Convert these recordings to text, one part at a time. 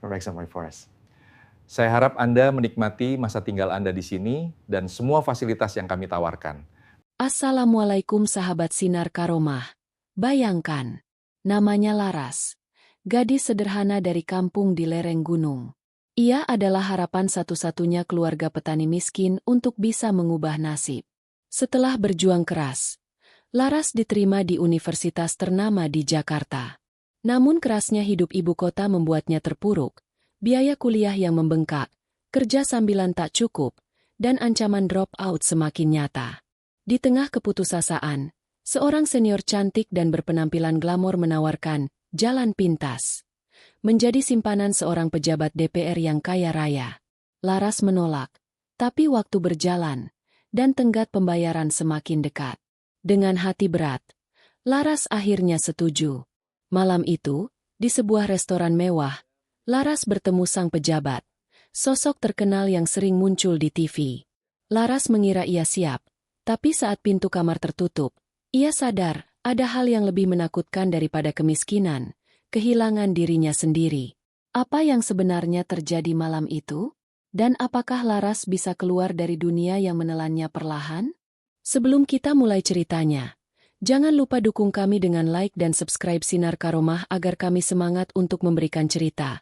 Rexon Forest. Saya harap Anda menikmati masa tinggal Anda di sini dan semua fasilitas yang kami tawarkan. Assalamualaikum sahabat Sinar Karomah. Bayangkan, namanya Laras. Gadis sederhana dari kampung di lereng gunung. Ia adalah harapan satu-satunya keluarga petani miskin untuk bisa mengubah nasib. Setelah berjuang keras, Laras diterima di universitas ternama di Jakarta. Namun kerasnya hidup ibu kota membuatnya terpuruk, biaya kuliah yang membengkak, kerja sambilan tak cukup, dan ancaman drop out semakin nyata. Di tengah keputusasaan, seorang senior cantik dan berpenampilan glamor menawarkan jalan pintas. Menjadi simpanan seorang pejabat DPR yang kaya raya. Laras menolak, tapi waktu berjalan, dan tenggat pembayaran semakin dekat. Dengan hati berat, Laras akhirnya setuju. Malam itu, di sebuah restoran mewah, Laras bertemu sang pejabat, sosok terkenal yang sering muncul di TV. Laras mengira ia siap, tapi saat pintu kamar tertutup, ia sadar ada hal yang lebih menakutkan daripada kemiskinan, kehilangan dirinya sendiri. Apa yang sebenarnya terjadi malam itu? Dan apakah Laras bisa keluar dari dunia yang menelannya perlahan? Sebelum kita mulai ceritanya, jangan lupa dukung kami dengan like dan subscribe Sinar Karomah agar kami semangat untuk memberikan cerita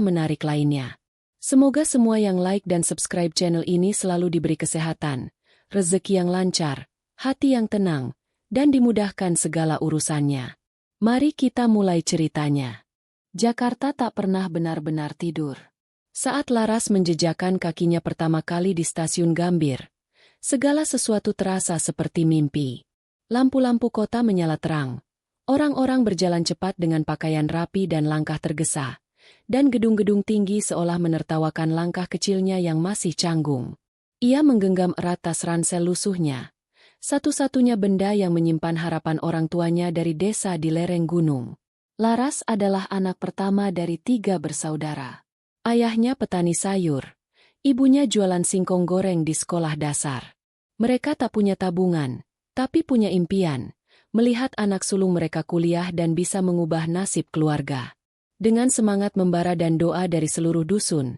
menarik lainnya. Semoga semua yang like dan subscribe channel ini selalu diberi kesehatan, rezeki yang lancar, hati yang tenang, dan dimudahkan segala urusannya. Mari kita mulai ceritanya. Jakarta tak pernah benar-benar tidur. Saat Laras menjejakkan kakinya pertama kali di stasiun Gambir, segala sesuatu terasa seperti mimpi. Lampu-lampu kota menyala terang. Orang-orang berjalan cepat dengan pakaian rapi dan langkah tergesa. Dan gedung-gedung tinggi seolah menertawakan langkah kecilnya yang masih canggung. Ia menggenggam erat tas ransel lusuhnya. Satu-satunya benda yang menyimpan harapan orang tuanya dari desa di lereng gunung. Laras adalah anak pertama dari 3 bersaudara. Ayahnya petani sayur. Ibunya jualan singkong goreng di sekolah dasar. Mereka tak punya tabungan, tapi punya impian, melihat anak sulung mereka kuliah dan bisa mengubah nasib keluarga. Dengan semangat membara dan doa dari seluruh dusun,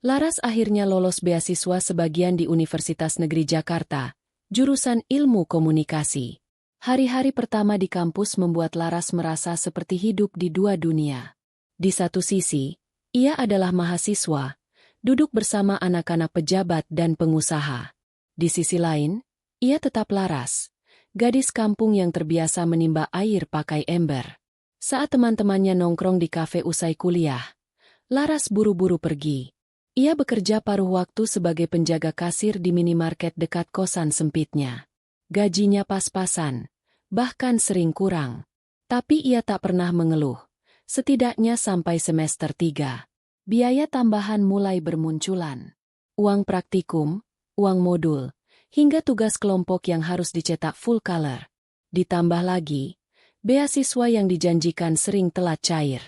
Laras akhirnya lolos beasiswa sebagian di Universitas Negeri Jakarta, jurusan Ilmu Komunikasi. Hari-hari pertama di kampus membuat Laras merasa seperti hidup di 2 dunia. Di satu sisi, ia adalah mahasiswa, duduk bersama anak-anak pejabat dan pengusaha. Di sisi lain, ia tetap Laras, gadis kampung yang terbiasa menimba air pakai ember. Saat teman-temannya nongkrong di kafe usai kuliah, Laras buru-buru pergi. Ia bekerja paruh waktu sebagai penjaga kasir di minimarket dekat kosan sempitnya. Gajinya pas-pasan, bahkan sering kurang. Tapi ia tak pernah mengeluh, setidaknya sampai semester 3. Biaya tambahan mulai bermunculan. Uang praktikum, uang modul, hingga tugas kelompok yang harus dicetak full color. Ditambah lagi, beasiswa yang dijanjikan sering telat cair.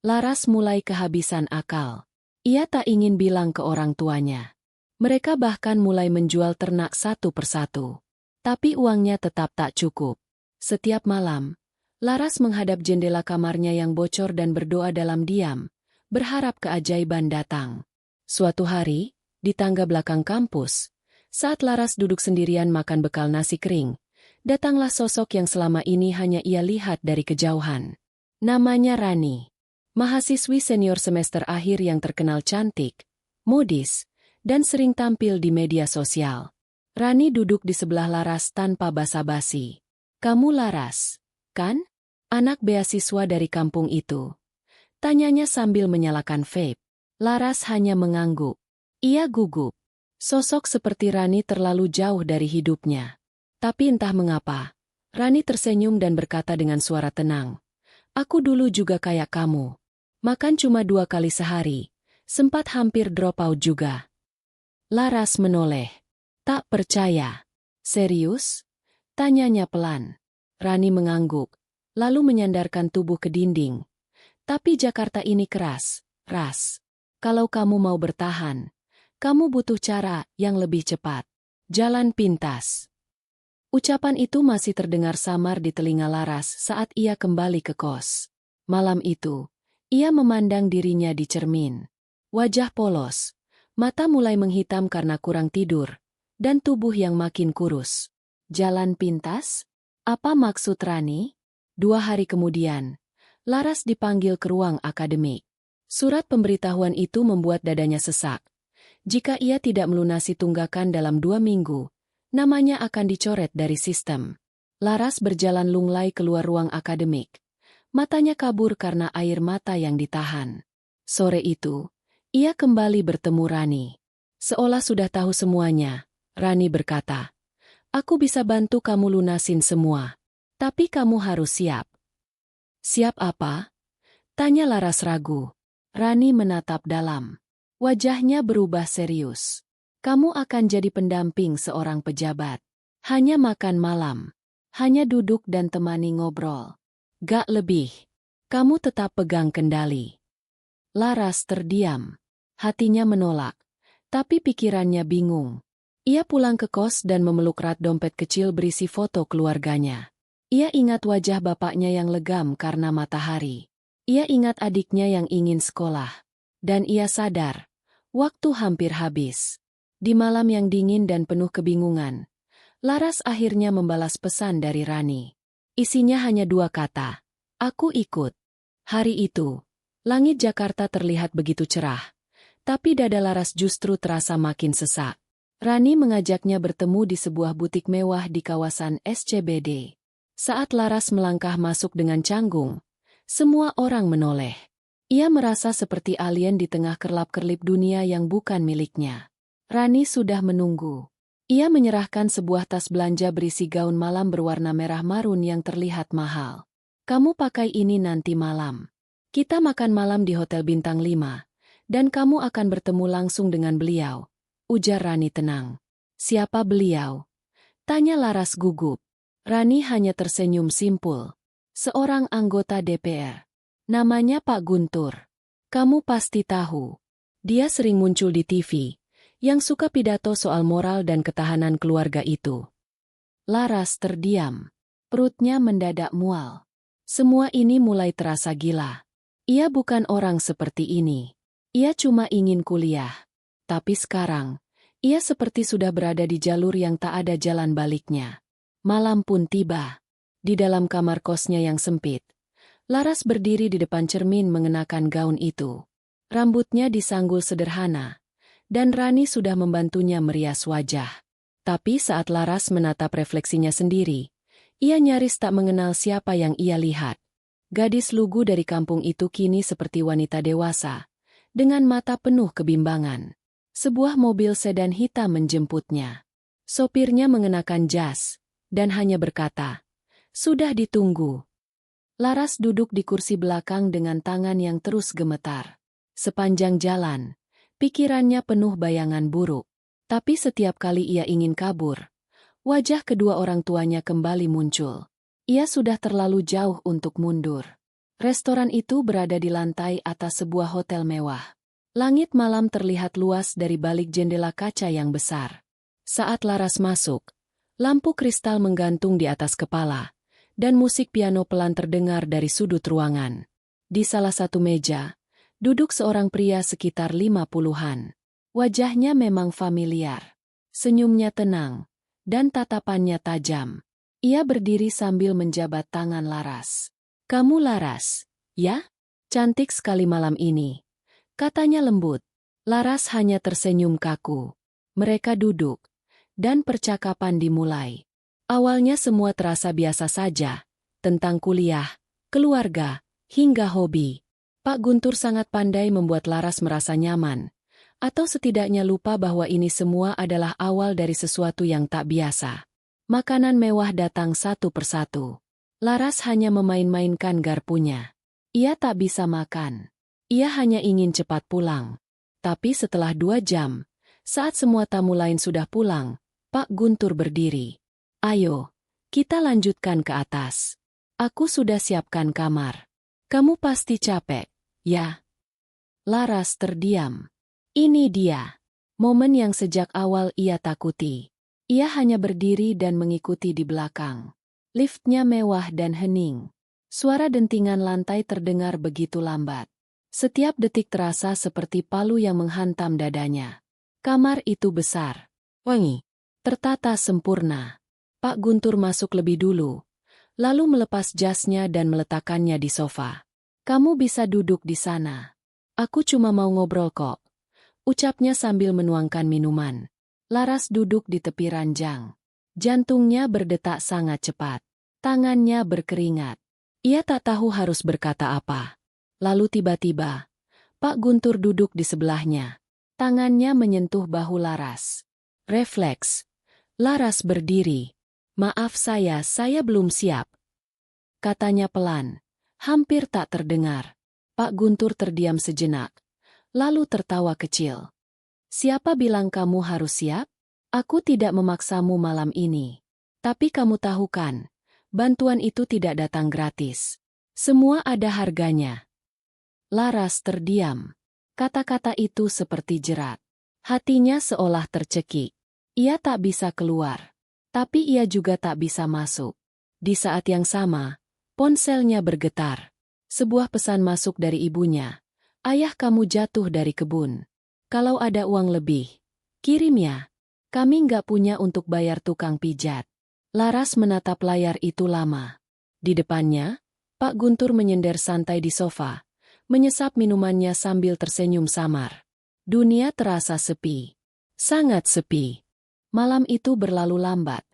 Laras mulai kehabisan akal. Ia tak ingin bilang ke orang tuanya. Mereka bahkan mulai menjual ternak satu persatu. Tapi uangnya tetap tak cukup. Setiap malam, Laras menghadap jendela kamarnya yang bocor dan berdoa dalam diam, berharap keajaiban datang. Suatu hari, di tangga belakang kampus, saat Laras duduk sendirian makan bekal nasi kering, datanglah sosok yang selama ini hanya ia lihat dari kejauhan. Namanya Rani. Mahasiswi senior semester akhir yang terkenal cantik, modis, dan sering tampil di media sosial. Rani duduk di sebelah Laras tanpa basa-basi. "Kamu Laras, kan? Anak beasiswa dari kampung itu?" tanyanya sambil menyalakan vape. Laras hanya mengangguk. Ia gugup. Sosok seperti Rani terlalu jauh dari hidupnya. Tapi entah mengapa, Rani tersenyum dan berkata dengan suara tenang, "Aku dulu juga kayak kamu. Makan cuma 2 kali sehari, sempat hampir drop out juga." Laras menoleh. "Tak percaya." "Serius?" tanyanya pelan. Rani mengangguk, lalu menyandarkan tubuh ke dinding. "Tapi Jakarta ini keras, Ras. Kalau kamu mau bertahan, kamu butuh cara yang lebih cepat. Jalan pintas." Ucapan itu masih terdengar samar di telinga Laras saat ia kembali ke kos. Malam itu, Ia memandang dirinya di cermin. Wajah polos, mata mulai menghitam karena kurang tidur, dan tubuh yang makin kurus. Jalan pintas? Apa maksud Rani? 2 hari kemudian, Laras dipanggil ke ruang akademik. Surat pemberitahuan itu membuat dadanya sesak. Jika ia tidak melunasi tunggakan dalam 2 minggu, namanya akan dicoret dari sistem. Laras berjalan lunglai keluar ruang akademik. Matanya kabur karena air mata yang ditahan. Sore itu, ia kembali bertemu Rani. Seolah sudah tahu semuanya, Rani berkata, "Aku bisa bantu kamu lunasin semua. Tapi kamu harus siap." "Siap apa?" tanya Laras ragu. Rani menatap dalam. Wajahnya berubah serius. "Kamu akan jadi pendamping seorang pejabat. Hanya makan malam. Hanya duduk dan temani ngobrol. Gak lebih. Kamu tetap pegang kendali." Laras terdiam. Hatinya menolak. Tapi pikirannya bingung. Ia pulang ke kos dan memeluk rak dompet kecil berisi foto keluarganya. Ia ingat wajah bapaknya yang legam karena matahari. Ia ingat adiknya yang ingin sekolah. Dan ia sadar, waktu hampir habis. Di malam yang dingin dan penuh kebingungan, Laras akhirnya membalas pesan dari Rani. Isinya hanya 2 kata, "Aku ikut." Hari itu, langit Jakarta terlihat begitu cerah. Tapi dada Laras justru terasa makin sesak. Rani mengajaknya bertemu di sebuah butik mewah di kawasan SCBD. Saat Laras melangkah masuk dengan canggung, semua orang menoleh. Ia merasa seperti alien di tengah kerlap-kerlip dunia yang bukan miliknya. Rani sudah menunggu. Ia menyerahkan sebuah tas belanja berisi gaun malam berwarna merah marun yang terlihat mahal. "Kamu pakai ini nanti malam. Kita makan malam di Hotel Bintang 5, dan kamu akan bertemu langsung dengan beliau," ujar Rani tenang. "Siapa beliau?" tanya Laras gugup. Rani hanya tersenyum simpul. "Seorang anggota DPR. Namanya Pak Guntur. Kamu pasti tahu. Dia sering muncul di TV, yang suka pidato soal moral dan ketahanan keluarga itu." Laras terdiam. Perutnya mendadak mual. Semua ini mulai terasa gila. Ia bukan orang seperti ini. Ia cuma ingin kuliah. Tapi sekarang, ia seperti sudah berada di jalur yang tak ada jalan baliknya. Malam pun tiba. Di dalam kamar kosnya yang sempit, Laras berdiri di depan cermin mengenakan gaun itu. Rambutnya disanggul sederhana, dan Rani sudah membantunya merias wajah. Tapi saat Laras menatap refleksinya sendiri, ia nyaris tak mengenal siapa yang ia lihat. Gadis lugu dari kampung itu kini seperti wanita dewasa, dengan mata penuh kebimbangan. Sebuah mobil sedan hitam menjemputnya. Sopirnya mengenakan jas, dan hanya berkata, "Sudah ditunggu." Laras duduk di kursi belakang dengan tangan yang terus gemetar. Sepanjang jalan, pikirannya penuh bayangan buruk. Tapi setiap kali ia ingin kabur, wajah kedua orang tuanya kembali muncul. Ia sudah terlalu jauh untuk mundur. Restoran itu berada di lantai atas sebuah hotel mewah. Langit malam terlihat luas dari balik jendela kaca yang besar. Saat Laras masuk, lampu kristal menggantung di atas kepala, dan musik piano pelan terdengar dari sudut ruangan. Di salah satu meja, duduk seorang pria sekitar 50-an. Wajahnya memang familiar. Senyumnya tenang, dan tatapannya tajam. Ia berdiri sambil menjabat tangan Laras. "Kamu Laras, ya? Cantik sekali malam ini," katanya lembut. Laras hanya tersenyum kaku. Mereka duduk, dan percakapan dimulai. Awalnya semua terasa biasa saja, tentang kuliah, keluarga, hingga hobi. Pak Guntur sangat pandai membuat Laras merasa nyaman, atau setidaknya lupa bahwa ini semua adalah awal dari sesuatu yang tak biasa. Makanan mewah datang satu persatu. Laras hanya memain-mainkan garpunya. Ia tak bisa makan. Ia hanya ingin cepat pulang. Tapi setelah 2 jam, saat semua tamu lain sudah pulang, Pak Guntur berdiri. "Ayo, kita lanjutkan ke atas. Aku sudah siapkan kamar. Kamu pasti capek, ya?" Laras terdiam. Ini dia, momen yang sejak awal ia takuti. Ia hanya berdiri dan mengikuti di belakang. Liftnya mewah dan hening. Suara dentingan lantai terdengar begitu lambat. Setiap detik terasa seperti palu yang menghantam dadanya. Kamar itu besar, wangi, tertata sempurna. Pak Guntur masuk lebih dulu, lalu melepas jasnya dan meletakkannya di sofa. Kamu bisa duduk di sana. Aku cuma mau ngobrol kok, ucapnya sambil menuangkan minuman. Laras duduk di tepi ranjang. Jantungnya berdetak sangat cepat. Tangannya berkeringat. Ia tak tahu harus berkata apa. Lalu tiba-tiba, Pak Guntur duduk di sebelahnya. Tangannya menyentuh bahu Laras. Refleks. Laras berdiri. Maaf saya belum siap. Katanya pelan. Hampir tak terdengar. Pak Guntur terdiam sejenak. Lalu tertawa kecil. Siapa bilang kamu harus siap? Aku tidak memaksamu malam ini. Tapi kamu tahu kan, bantuan itu tidak datang gratis. Semua ada harganya. Laras terdiam. Kata-kata itu seperti jerat. Hatinya seolah tercekik. Ia tak bisa keluar. Tapi ia juga tak bisa masuk. Di saat yang sama, ponselnya bergetar. Sebuah pesan masuk dari ibunya. Ayah kamu jatuh dari kebun. Kalau ada uang lebih, kirim ya. Kami nggak punya untuk bayar tukang pijat. Laras menatap layar itu lama. Di depannya, Pak Guntur menyender santai di sofa, menyesap minumannya sambil tersenyum samar. Dunia terasa sepi. Sangat sepi. Malam itu berlalu lambat.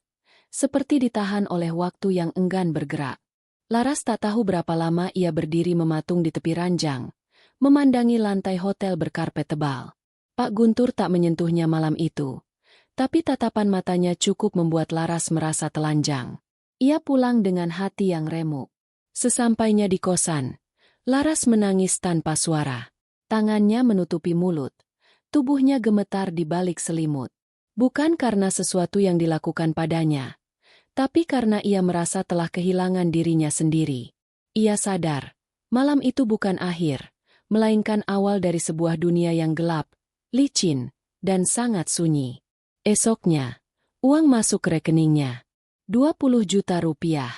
Seperti ditahan oleh waktu yang enggan bergerak. Laras tak tahu berapa lama ia berdiri mematung di tepi ranjang, memandangi lantai hotel berkarpet tebal. Pak Guntur tak menyentuhnya malam itu. Tapi tatapan matanya cukup membuat Laras merasa telanjang. Ia pulang dengan hati yang remuk. Sesampainya di kosan, Laras menangis tanpa suara. Tangannya menutupi mulut. Tubuhnya gemetar di balik selimut. Bukan karena sesuatu yang dilakukan padanya, tapi karena ia merasa telah kehilangan dirinya sendiri. Ia sadar, malam itu bukan akhir, melainkan awal dari sebuah dunia yang gelap, licin, dan sangat sunyi. Esoknya, uang masuk ke rekeningnya. 20 juta rupiah.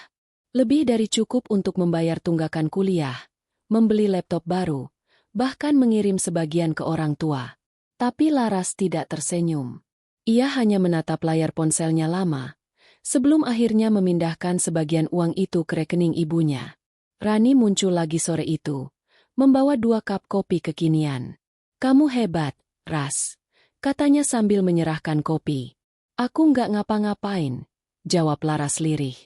Lebih dari cukup untuk membayar tunggakan kuliah, membeli laptop baru, bahkan mengirim sebagian ke orang tua. Tapi Laras tidak tersenyum. Ia hanya menatap layar ponselnya lama, sebelum akhirnya memindahkan sebagian uang itu ke rekening ibunya. Rani muncul lagi sore itu, membawa 2 cup kopi kekinian. Kamu hebat, Ras, katanya sambil menyerahkan kopi. Aku nggak ngapa-ngapain, jawab Laras lirih.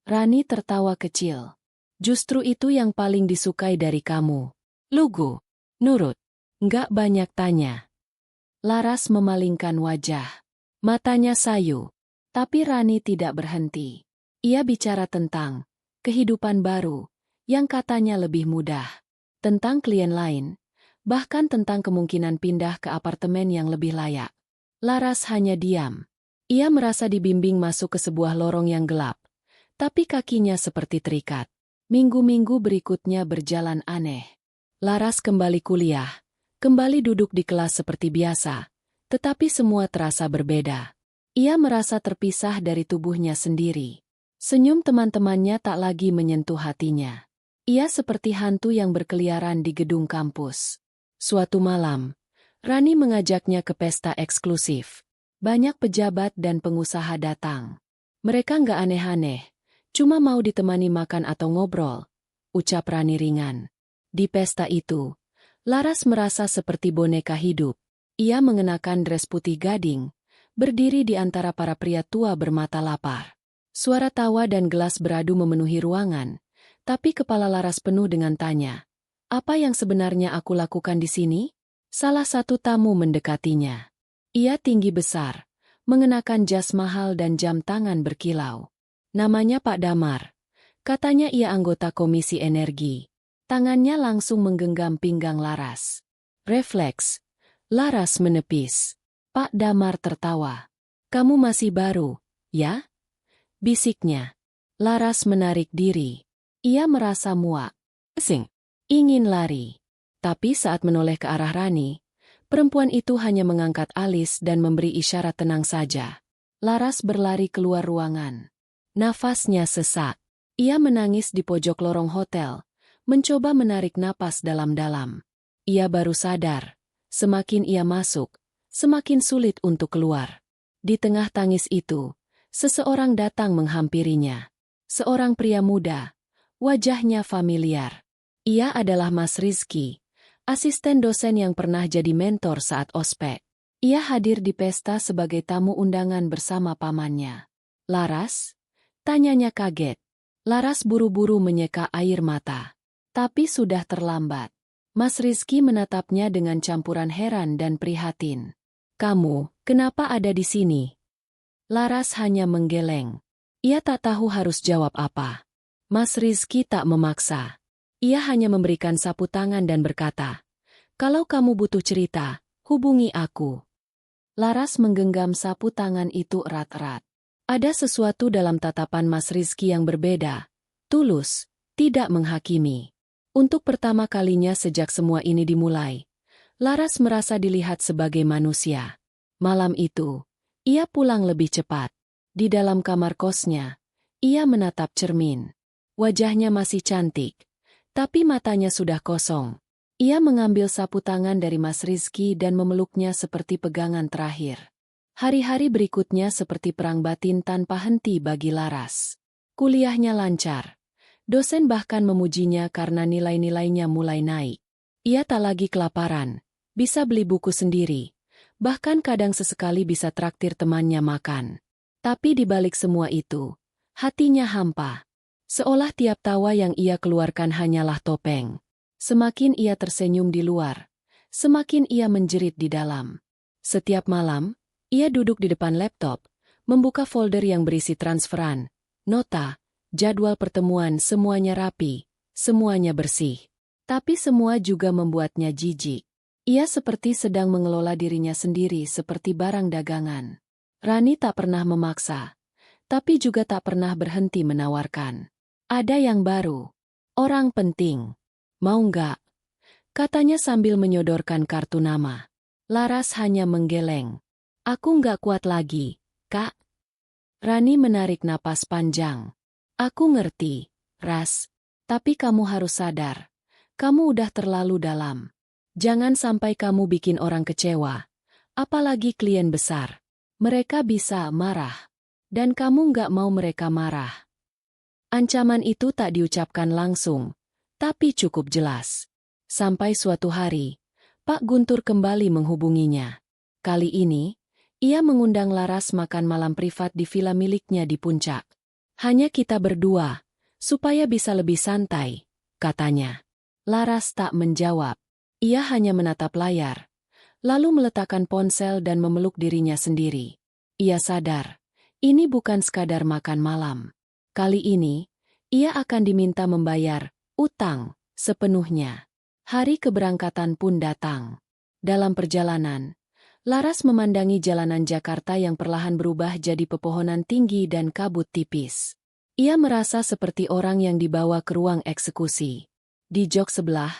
Rani tertawa kecil. Justru itu yang paling disukai dari kamu. Lugu, nurut, nggak banyak tanya. Laras memalingkan wajah. Matanya sayu. Tapi Rani tidak berhenti. Ia bicara tentang kehidupan baru, yang katanya lebih mudah. Tentang klien lain, bahkan tentang kemungkinan pindah ke apartemen yang lebih layak. Laras hanya diam. Ia merasa dibimbing masuk ke sebuah lorong yang gelap. Tapi kakinya seperti terikat. Minggu-minggu berikutnya berjalan aneh. Laras kembali kuliah, kembali duduk di kelas seperti biasa, tetapi semua terasa berbeda. Ia merasa terpisah dari tubuhnya sendiri. Senyum teman-temannya tak lagi menyentuh hatinya. Ia seperti hantu yang berkeliaran di gedung kampus. Suatu malam, Rani mengajaknya ke pesta eksklusif. Banyak pejabat dan pengusaha datang. Mereka nggak aneh-aneh. Cuma mau ditemani makan atau ngobrol, ucap Rani ringan. Di pesta itu, Laras merasa seperti boneka hidup. Ia mengenakan dres putih gading, berdiri di antara para pria tua bermata lapar. Suara tawa dan gelas beradu memenuhi ruangan, tapi kepala Laras penuh dengan tanya. Apa yang sebenarnya aku lakukan di sini? Salah satu tamu mendekatinya. Ia tinggi besar, mengenakan jas mahal dan jam tangan berkilau. Namanya Pak Damar. Katanya ia anggota Komisi Energi. Tangannya langsung menggenggam pinggang Laras. Refleks. Laras menepis. Pak Damar tertawa. Kamu masih baru, ya? Bisiknya. Laras menarik diri. Ia merasa muak. Ingin lari. Tapi saat menoleh ke arah Rani, perempuan itu hanya mengangkat alis dan memberi isyarat tenang saja. Laras berlari keluar ruangan. Nafasnya sesak. Ia menangis di pojok lorong hotel, mencoba menarik napas dalam-dalam. Ia baru sadar. Semakin ia masuk, semakin sulit untuk keluar. Di tengah tangis itu, seseorang datang menghampirinya. Seorang pria muda, wajahnya familiar. Ia adalah Mas Rizky, asisten dosen yang pernah jadi mentor saat ospek. Ia hadir di pesta sebagai tamu undangan bersama pamannya. "Laras?" tanyanya kaget. Laras buru-buru menyeka air mata. Tapi sudah terlambat. Mas Rizky menatapnya dengan campuran heran dan prihatin. "Kamu, kenapa ada di sini?" Laras hanya menggeleng. Ia tak tahu harus jawab apa. Mas Rizky tak memaksa. Ia hanya memberikan sapu tangan dan berkata, "Kalau kamu butuh cerita, hubungi aku." Laras menggenggam sapu tangan itu erat-erat. Ada sesuatu dalam tatapan Mas Rizky yang berbeda, tulus, tidak menghakimi. Untuk pertama kalinya sejak semua ini dimulai, Laras merasa dilihat sebagai manusia. Malam itu, ia pulang lebih cepat. Di dalam kamar kosnya, ia menatap cermin. Wajahnya masih cantik, tapi matanya sudah kosong. Ia mengambil sapu tangan dari Mas Rizky dan memeluknya seperti pegangan terakhir. Hari-hari berikutnya seperti perang batin tanpa henti bagi Laras. Kuliahnya lancar. Dosen bahkan memujinya karena nilai-nilainya mulai naik. Ia tak lagi kelaparan, bisa beli buku sendiri, bahkan kadang sesekali bisa traktir temannya makan. Tapi di balik semua itu, hatinya hampa. Seolah tiap tawa yang ia keluarkan hanyalah topeng. Semakin ia tersenyum di luar, semakin ia menjerit di dalam. Setiap malam, ia duduk di depan laptop, membuka folder yang berisi transferan, nota, jadwal pertemuan, semuanya rapi, semuanya bersih. Tapi semua juga membuatnya jijik. Ia seperti sedang mengelola dirinya sendiri seperti barang dagangan. Rani tak pernah memaksa, tapi juga tak pernah berhenti menawarkan. "Ada yang baru. Orang penting. Mau nggak?" katanya sambil menyodorkan kartu nama. Laras hanya menggeleng. "Aku nggak kuat lagi, Kak." Rani menarik napas panjang. "Aku ngerti, Ras. Tapi kamu harus sadar. Kamu udah terlalu dalam. Jangan sampai kamu bikin orang kecewa. Apalagi klien besar. Mereka bisa marah. Dan kamu nggak mau mereka marah." Ancaman itu tak diucapkan langsung, tapi cukup jelas. Sampai suatu hari, Pak Guntur kembali menghubunginya. Kali ini, ia mengundang Laras makan malam privat di villa miliknya di Puncak. "Hanya kita berdua, supaya bisa lebih santai," katanya. Laras tak menjawab. Ia hanya menatap layar, lalu meletakkan ponsel dan memeluk dirinya sendiri. Ia sadar, ini bukan sekadar makan malam. Kali ini, ia akan diminta membayar utang sepenuhnya. Hari keberangkatan pun datang. Dalam perjalanan, Laras memandangi jalanan Jakarta yang perlahan berubah jadi pepohonan tinggi dan kabut tipis. Ia merasa seperti orang yang dibawa ke ruang eksekusi. Di jok sebelah,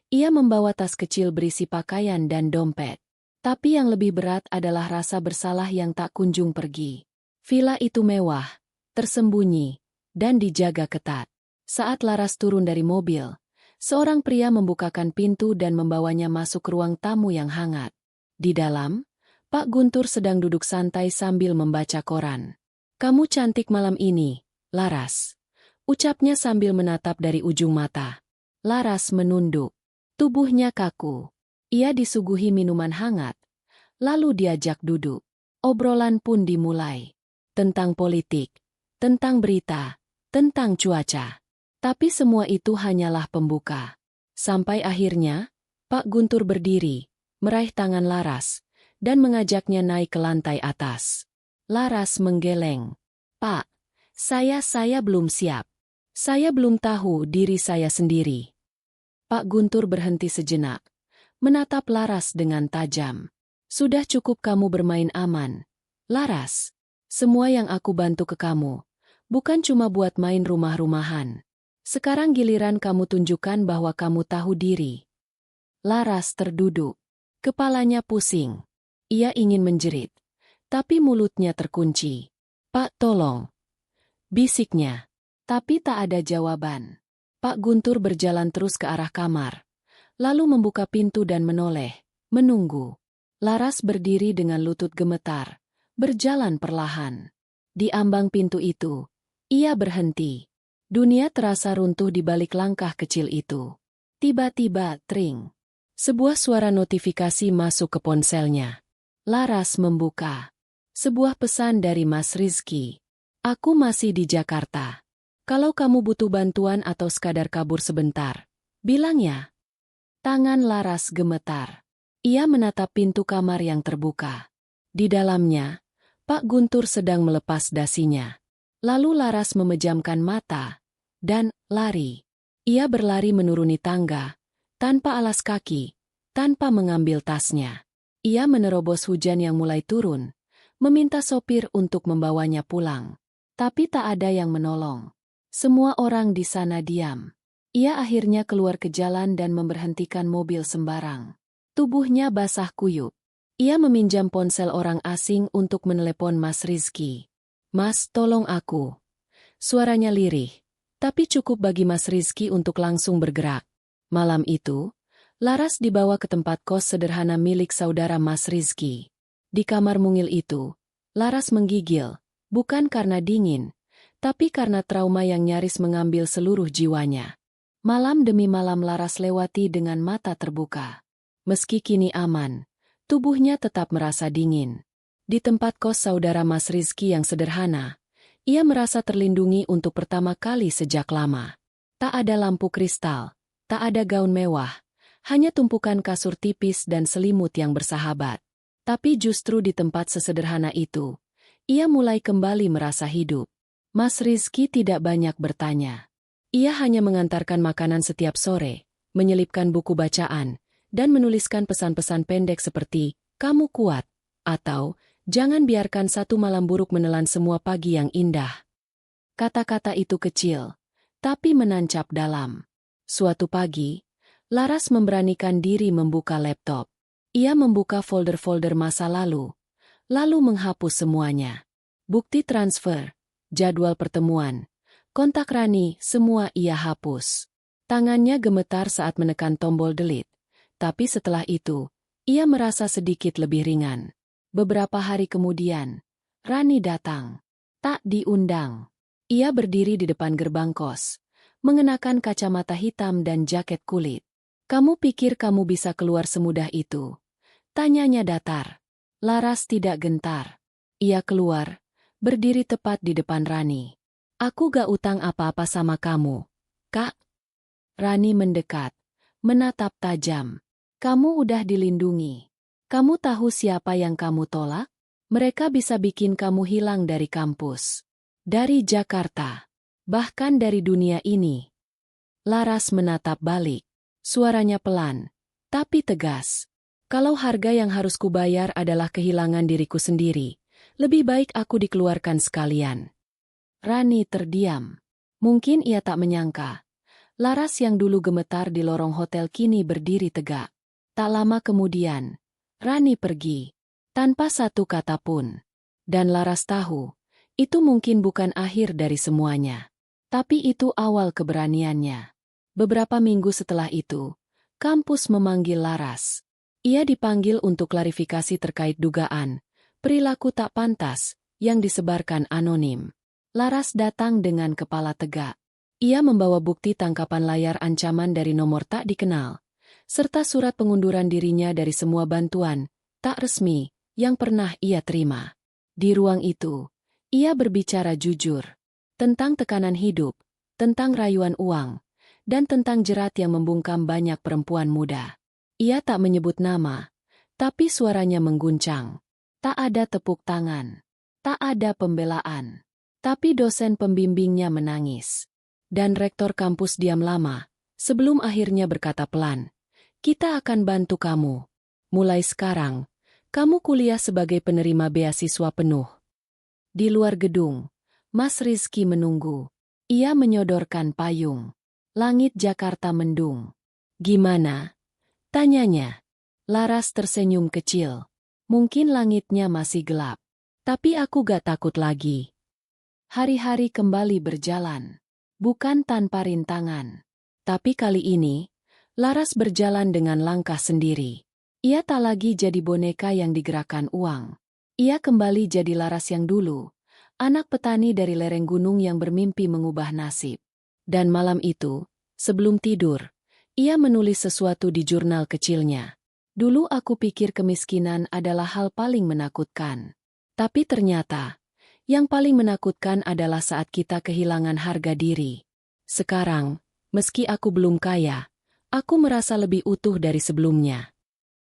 ia membawa tas kecil berisi pakaian dan dompet. Tapi yang lebih berat adalah rasa bersalah yang tak kunjung pergi. Villa itu mewah, tersembunyi, dan dijaga ketat. Saat Laras turun dari mobil, seorang pria membukakan pintu dan membawanya masuk ke ruang tamu yang hangat. Di dalam, Pak Guntur sedang duduk santai sambil membaca koran. "Kamu cantik malam ini, Laras," ucapnya sambil menatap dari ujung mata. Laras menunduk. Tubuhnya kaku. Ia disuguhi minuman hangat, lalu diajak duduk. Obrolan pun dimulai. Tentang politik, tentang berita, tentang cuaca. Tapi semua itu hanyalah pembuka. Sampai akhirnya, Pak Guntur berdiri, meraih tangan Laras, dan mengajaknya naik ke lantai atas. Laras menggeleng. "Pak, saya belum siap. Saya belum tahu diri saya sendiri." Pak Guntur berhenti sejenak, menatap Laras dengan tajam. "Sudah cukup kamu bermain aman, Laras. Semua yang aku bantu ke kamu, bukan cuma buat main rumah-rumahan. Sekarang giliran kamu tunjukkan bahwa kamu tahu diri." Laras terduduk. Kepalanya pusing. Ia ingin menjerit, tapi mulutnya terkunci. "Pak, tolong," bisiknya. Tapi tak ada jawaban. Pak Guntur berjalan terus ke arah kamar, lalu membuka pintu dan menoleh, menunggu. Laras berdiri dengan lutut gemetar, berjalan perlahan. Di ambang pintu itu, ia berhenti. Dunia terasa runtuh di balik langkah kecil itu. Tiba-tiba, tring. Sebuah suara notifikasi masuk ke ponselnya. Laras membuka. Sebuah pesan dari Mas Rizky. Aku masih di Jakarta. Kalau kamu butuh bantuan atau sekadar kabur sebentar, bilang ya. Tangan Laras gemetar. Ia menatap pintu kamar yang terbuka. Di dalamnya, Pak Guntur sedang melepas dasinya. Lalu Laras memejamkan mata dan lari. Ia berlari menuruni tangga, tanpa alas kaki, tanpa mengambil tasnya. Ia menerobos hujan yang mulai turun, meminta sopir untuk membawanya pulang. Tapi tak ada yang menolong. Semua orang di sana diam. Ia akhirnya keluar ke jalan dan memberhentikan mobil sembarang. Tubuhnya basah kuyup. Ia meminjam ponsel orang asing untuk menelepon Mas Rizky. Mas, tolong aku. Suaranya lirih, tapi cukup bagi Mas Rizky untuk langsung bergerak. Malam itu, Laras dibawa ke tempat kos sederhana milik saudara Mas Rizky. Di kamar mungil itu, Laras menggigil, bukan karena dingin, tapi karena trauma yang nyaris mengambil seluruh jiwanya. Malam demi malam Laras lewati dengan mata terbuka. Meski kini aman, tubuhnya tetap merasa dingin. Di tempat kos saudara Mas Rizky yang sederhana, ia merasa terlindungi untuk pertama kali sejak lama. Tak ada lampu kristal, tak ada gaun mewah, hanya tumpukan kasur tipis dan selimut yang bersahabat. Tapi justru di tempat sesederhana itu, ia mulai kembali merasa hidup. Mas Rizky tidak banyak bertanya. Ia hanya mengantarkan makanan setiap sore, menyelipkan buku bacaan, dan menuliskan pesan-pesan pendek seperti, "Kamu kuat," atau, "Jangan biarkan satu malam buruk menelan semua pagi yang indah." Kata-kata itu kecil, tapi menancap dalam. Suatu pagi, Laras memberanikan diri membuka laptop. Ia membuka folder-folder masa lalu menghapus semuanya. Bukti transfer, jadwal pertemuan, kontak Rani, semua ia hapus. Tangannya gemetar saat menekan tombol delete, tapi setelah itu, ia merasa sedikit lebih ringan. Beberapa hari kemudian, Rani datang. Tak diundang. Ia berdiri di depan gerbang kos, mengenakan kacamata hitam dan jaket kulit. "Kamu pikir kamu bisa keluar semudah itu?" tanyanya datar. Laras tidak gentar. Ia keluar, berdiri tepat di depan Rani. "Aku gak utang apa-apa sama kamu, Kak." Rani mendekat, menatap tajam. "Kamu udah dilindungi. Kamu tahu siapa yang kamu tolak? Mereka bisa bikin kamu hilang dari kampus, dari Jakarta, bahkan dari dunia ini." Laras menatap balik. Suaranya pelan, tapi tegas. "Kalau harga yang harus kubayar adalah kehilangan diriku sendiri, lebih baik aku dikeluarkan sekalian." Rani terdiam. Mungkin ia tak menyangka. Laras yang dulu gemetar di lorong hotel kini berdiri tegak. Tak lama kemudian, Rani pergi, tanpa satu kata pun. Dan Laras tahu, itu mungkin bukan akhir dari semuanya. Tapi itu awal keberaniannya. Beberapa minggu setelah itu, kampus memanggil Laras. Ia dipanggil untuk klarifikasi terkait dugaan perilaku tak pantas yang disebarkan anonim. Laras datang dengan kepala tegak. Ia membawa bukti tangkapan layar ancaman dari nomor tak dikenal, serta surat pengunduran dirinya dari semua bantuan tak resmi yang pernah ia terima. Di ruang itu, ia berbicara jujur tentang tekanan hidup, tentang rayuan uang, dan tentang jerat yang membungkam banyak perempuan muda. Ia tak menyebut nama, tapi suaranya mengguncang. Tak ada tepuk tangan, tak ada pembelaan, tapi dosen pembimbingnya menangis. Dan rektor kampus diam lama, sebelum akhirnya berkata pelan, "Kita akan bantu kamu. Mulai sekarang, kamu kuliah sebagai penerima beasiswa penuh." Di luar gedung, Mas Rizky menunggu. Ia menyodorkan payung. Langit Jakarta mendung. "Gimana?" tanyanya. Laras tersenyum kecil. "Mungkin langitnya masih gelap, tapi aku gak takut lagi." Hari-hari kembali berjalan. Bukan tanpa rintangan. Tapi kali ini, Laras berjalan dengan langkah sendiri. Ia tak lagi jadi boneka yang digerakkan uang. Ia kembali jadi Laras yang dulu, anak petani dari lereng gunung yang bermimpi mengubah nasib. Dan malam itu, sebelum tidur, ia menulis sesuatu di jurnal kecilnya. Dulu aku pikir kemiskinan adalah hal paling menakutkan. Tapi ternyata, yang paling menakutkan adalah saat kita kehilangan harga diri. Sekarang, meski aku belum kaya, aku merasa lebih utuh dari sebelumnya.